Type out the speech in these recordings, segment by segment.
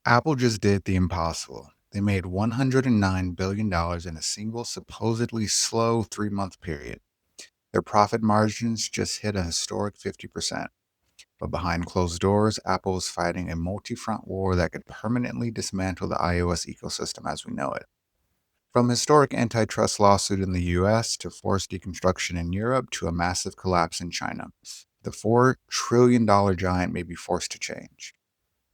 Apple just did the impossible. They made $109 billion in a single, supposedly slow 3-month period. Their profit margins just hit a historic 50%. But behind closed doors, Apple is fighting a multi front war that could permanently dismantle the iOS ecosystem as we know it. From historic antitrust lawsuit in the US to forced deconstruction in Europe to a massive collapse in China, the $4 trillion giant may be forced to change.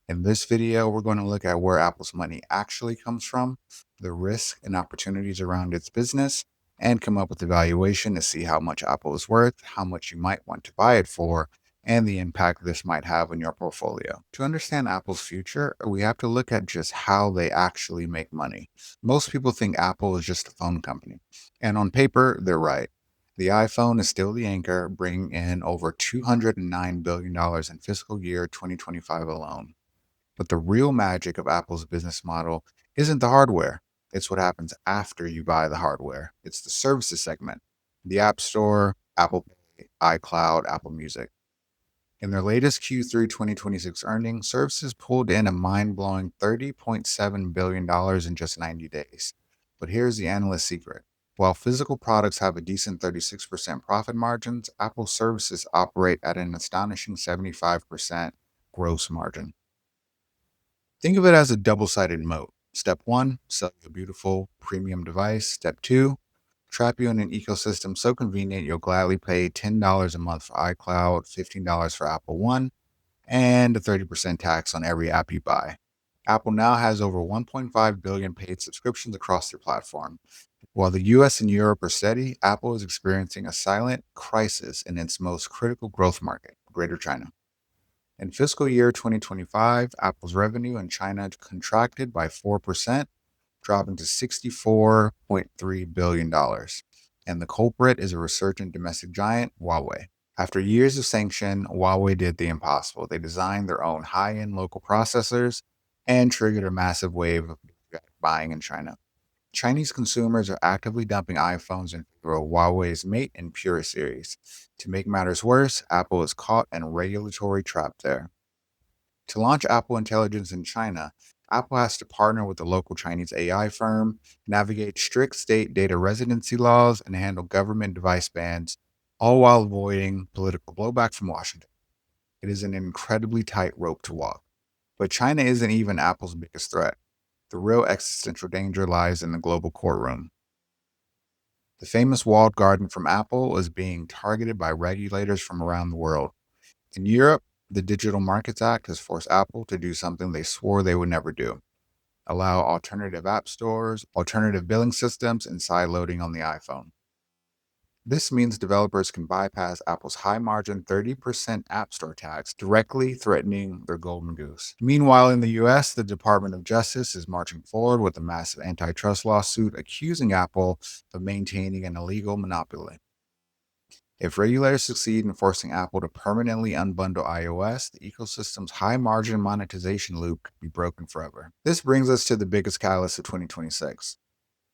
In this video, we're going to look at where Apple's money actually comes from, the risks and opportunities around its business, and come up with a valuation to see how much Apple is worth, how much you might want to buy it for, and the impact this might have on your portfolio. To understand Apple's future, we have to look at just how they actually make money. Most people think Apple is just a phone company, and on paper, they're right. The iPhone is still the anchor, bringing in over $209 billion in fiscal year 2025 alone. But the real magic of Apple's business model isn't the hardware. It's what happens after you buy the hardware. It's the services segment, the App Store, Apple Pay, iCloud, Apple Music. In their latest Q3 2026 earnings, services pulled in a mind-blowing $30.7 billion in just 90 days. But here's the analyst secret. While physical products have a decent 36% profit margins, Apple services operate at an astonishing 75% gross margin. Think of it as a double-sided moat. Step one, sell you a beautiful premium device. Step two, trap you in an ecosystem so convenient you'll gladly pay $10 a month for iCloud, $15 for Apple One, and a 30% tax on every app you buy. Apple now has over 1.5 billion paid subscriptions across their platform. While the US and Europe are steady, Apple is experiencing a silent crisis in its most critical growth market, Greater China. In fiscal year 2025, Apple's revenue in China contracted by 4%, dropping to $64.3 billion. And the culprit is a resurgent domestic giant, Huawei. After years of sanction, Huawei did the impossible. They designed their own high end local processors and triggered a massive wave of buying in China. Chinese consumers are actively dumping iPhones in favor of Huawei's Mate and Pure series. To make matters worse, Apple is caught in a regulatory trap there. To launch Apple Intelligence in China, Apple has to partner with a local Chinese AI firm, navigate strict state data residency laws, and handle government device bans, all while avoiding political blowback from Washington. It is an incredibly tight rope to walk. But China isn't even Apple's biggest threat. The real existential danger lies in the global courtroom. The famous walled garden from Apple is being targeted by regulators from around the world. In Europe, the Digital Markets Act has forced Apple to do something they swore they would never do: allow alternative app stores, alternative billing systems, and side loading on the iPhone. This means developers can bypass Apple's high margin 30% App Store tax, directly threatening their golden goose. Meanwhile, in the US, the Department of Justice is marching forward with a massive antitrust lawsuit accusing Apple of maintaining an illegal monopoly. If regulators succeed in forcing Apple to permanently unbundle iOS, the ecosystem's high margin monetization loop could be broken forever. This brings us to the biggest catalyst of 2026.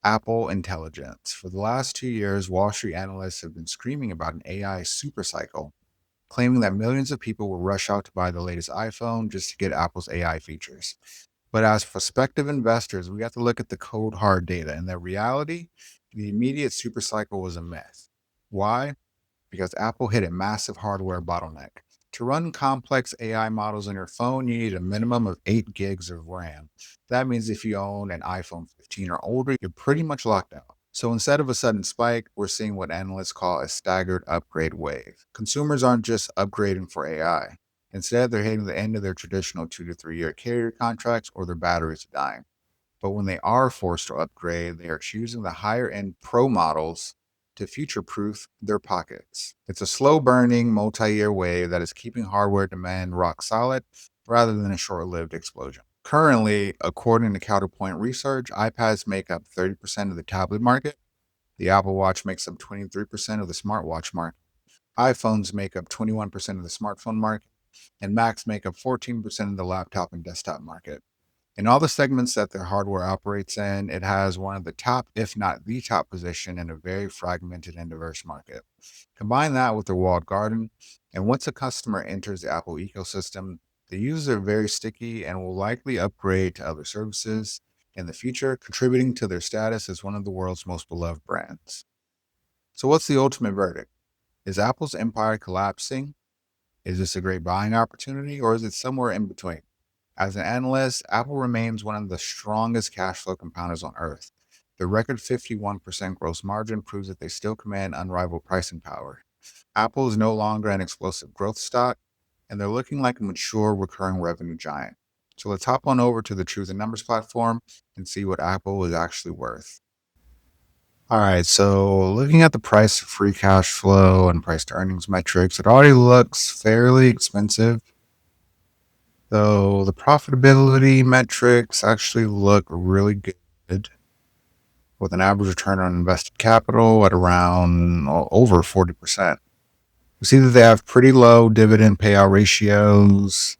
Apple Intelligence. For the last 2 years, Wall Street analysts have been screaming about an AI supercycle, claiming that millions of people will rush out to buy the latest iPhone just to get Apple's AI features. But as prospective investors, we have to look at the cold hard data, and the reality, the immediate supercycle was a myth. Why? Because Apple hit a massive hardware bottleneck. To run complex AI models on your phone, you need a minimum of 8 gigs of RAM. That means if you own an iPhone 15 or older, you're pretty much locked out. So instead of a sudden spike, we're seeing what analysts call a staggered upgrade wave. Consumers aren't just upgrading for AI. Instead, they're hitting the end of their traditional 2 to 3 year carrier contracts or their batteries are dying. But when they are forced to upgrade, they are choosing the higher end Pro models to future proof their pockets. It's a slow burning, multi year wave that is keeping hardware demand rock solid rather than a short lived explosion. Currently, according to Counterpoint Research, iPads make up 30% of the tablet market, the Apple Watch makes up 23% of the smartwatch market, iPhones make up 21% of the smartphone market, and Macs make up 14% of the laptop and desktop market. In all the segments that their hardware operates in, it has one of the top, if not the top position in a very fragmented and diverse market. Combine that with their walled garden, and once a customer enters the Apple ecosystem, The users are very sticky and will likely upgrade to other services in the future, contributing to their status as one of the world's most beloved brands. So, what's the ultimate verdict? Is Apple's empire collapsing? Is this a great buying opportunity, or is it somewhere in between? As an analyst, Apple remains one of the strongest cash flow compounders on earth. The record 51% gross margin proves that they still command unrivaled pricing power. Apple is no longer an explosive growth stock, and they're looking like a mature recurring revenue giant. So let's hop on over to the Truth and Numbers platform and see what Apple is actually worth. All right, so looking at the price to free cash flow and price to earnings metrics, it already looks fairly expensive. So the profitability metrics actually look really good with an average return on invested capital at around over 40%. We see that they have pretty low dividend payout ratios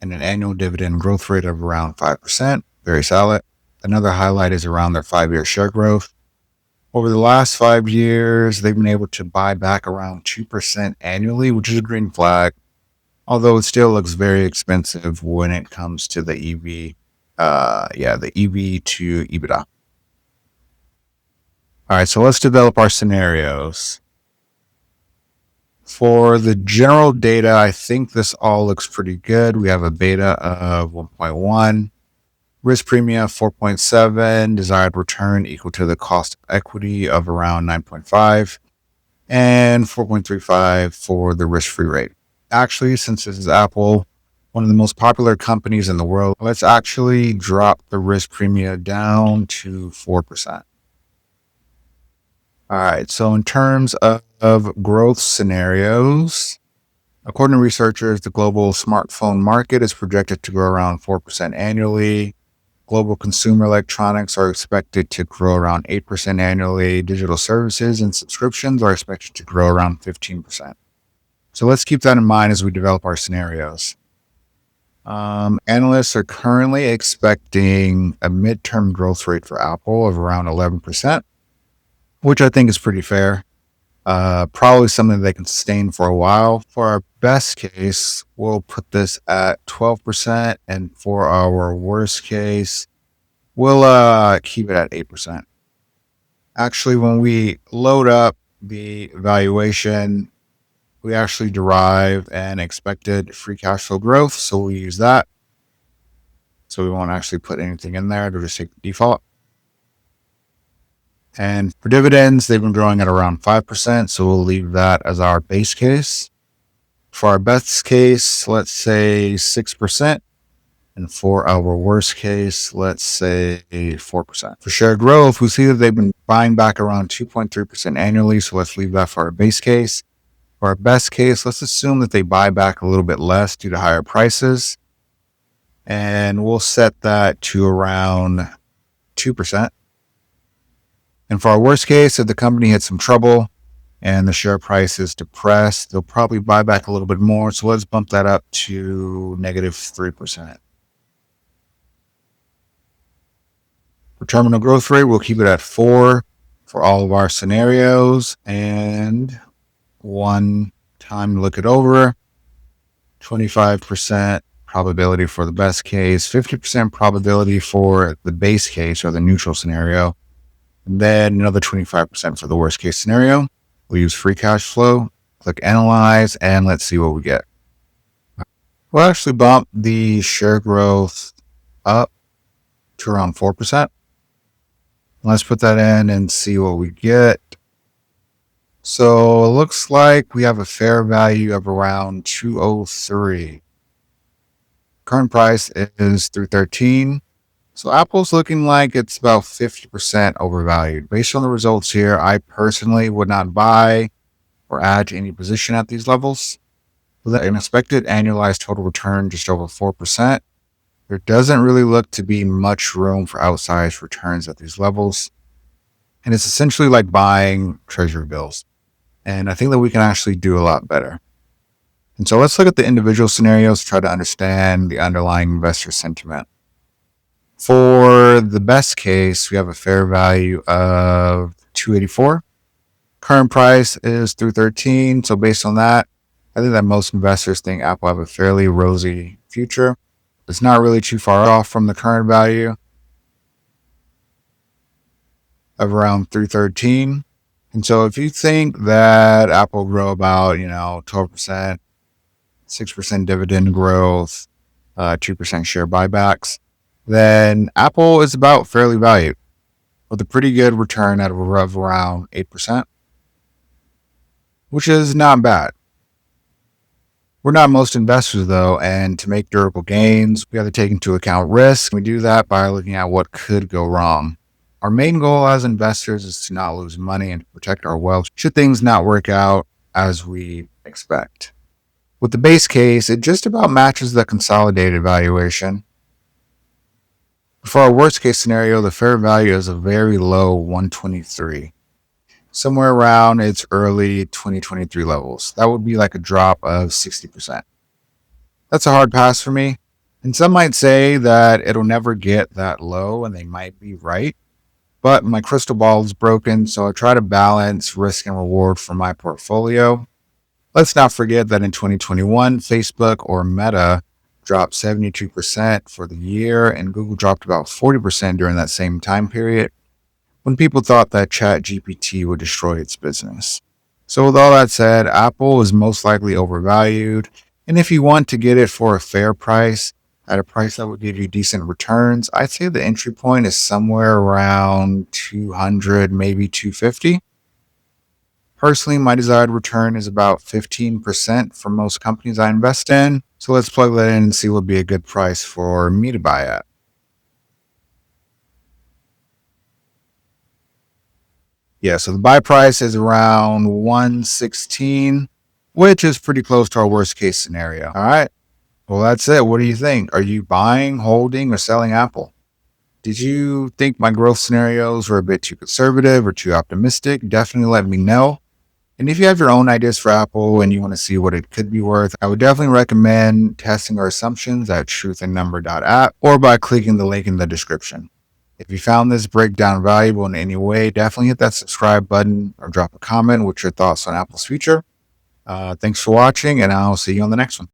and an annual dividend growth rate of around 5%. Very solid. Another highlight is around their 5-year share growth. Over the last 5 years, they've been able to buy back around 2% annually, which is a green flag, although it still looks very expensive when it comes to the EV. The EV to EBITDA. All right, so let's develop our scenarios. For the general data, I think this all looks pretty good. We have a beta of 1.1, risk premium of 4.7, desired return equal to the cost of equity of around 9.5, and 4.35 for the risk-free rate. Actually, since this is Apple, one of the most popular companies in the world, let's actually drop the risk premium down to 4%. All right, so in terms of growth scenarios, according to researchers, the global smartphone market is projected to grow around 4% annually. Global consumer electronics are expected to grow around 8% annually. Digital services and subscriptions are expected to grow around 15%. So let's keep that in mind as we develop our scenarios. Analysts are currently expecting a midterm growth rate for Apple of around 11%, which I think is pretty fair. Probably something they can sustain for a while. For our best case, we'll put this at 12%, and for our worst case, we'll keep it at 8%. Actually, when we load up the valuation, we actually derive an expected free cash flow growth, so we'll use that. So we won't actually put anything in there, it'll just take the default. And for dividends, they've been growing at around 5%, so we'll leave that as our base case. For our best case, let's say 6%. And for our worst case, let's say 4%. For share growth, we see that they've been buying back around 2.3% annually, so let's leave that for our base case. For our best case, let's assume that they buy back a little bit less due to higher prices. And we'll set that to around 2%. And for our worst case, if the company had some trouble and the share price is depressed, they'll probably buy back a little bit more. So let's bump that up to negative 3%. For terminal growth rate, we'll keep it at 4 for all of our scenarios. And one time to look it over, 25% probability for the best case, 50% probability for the base case or the neutral scenario, and then another 25% for the worst case scenario. We'll use free cash flow, click analyze, and let's see what we get. We'll actually bump the share growth up to around 4%. Let's put that in and see what we get. So it looks like we have a fair value of around 203. Current price is 313. So Apple's looking like it's about 50% overvalued. Based on the results here, I personally would not buy or add to any position at these levels. With an expected annualized total return just over 4%, there doesn't really look to be much room for outsized returns at these levels. And it's essentially like buying treasury bills. And I think that we can actually do a lot better. And so let's look at the individual scenarios to try to understand the underlying investor sentiment. For the best case, we have a fair value of 284. Current price is 313. So based on that, I think that most investors think Apple have a fairly rosy future. It's not really too far off from the current value of around 313. And so if you think that Apple will grow about, 12%, 6% dividend growth, 2% share buybacks, then Apple is about fairly valued with a pretty good return of around 8%, which is not bad. We're not most investors, though, and to make durable gains, we have to take into account risk. We do that by looking at what could go wrong. Our main goal as investors is to not lose money and to protect our wealth should things not work out as we expect. With the base case, it just about matches the consolidated valuation. For our worst case scenario, the fair value is a very low 123, somewhere around its early 2023 levels. That would be like a drop of 60%. That's a hard pass for me. And some might say that it'll never get that low, and they might be right. But my crystal ball is broken, so I try to balance risk and reward for my portfolio. Let's not forget that in 2021, Facebook or Meta dropped 72% for the year, and Google dropped about 40% during that same time period when people thought that ChatGPT would destroy its business. So with all that said, Apple is most likely overvalued, and if you want to get it for a fair price, at a price that would give you decent returns, I'd say the entry point is somewhere around 200, maybe 250. Personally, my desired return is about 15% for most companies I invest in. So let's plug that in and see what would be a good price for me to buy at. Yeah, so the buy price is around 116, which is pretty close to our worst case scenario. All right. Well, that's it. What do you think? Are you buying, holding, or selling Apple? Did you think my growth scenarios were a bit too conservative or too optimistic? Definitely let me know. And if you have your own ideas for Apple and you want to see what it could be worth, I would definitely recommend testing our assumptions at truthandnumber.app or by clicking the link in the description. If you found this breakdown valuable in any way, definitely hit that subscribe button or drop a comment with your thoughts on Apple's future. Thanks for watching, and I'll see you on the next one.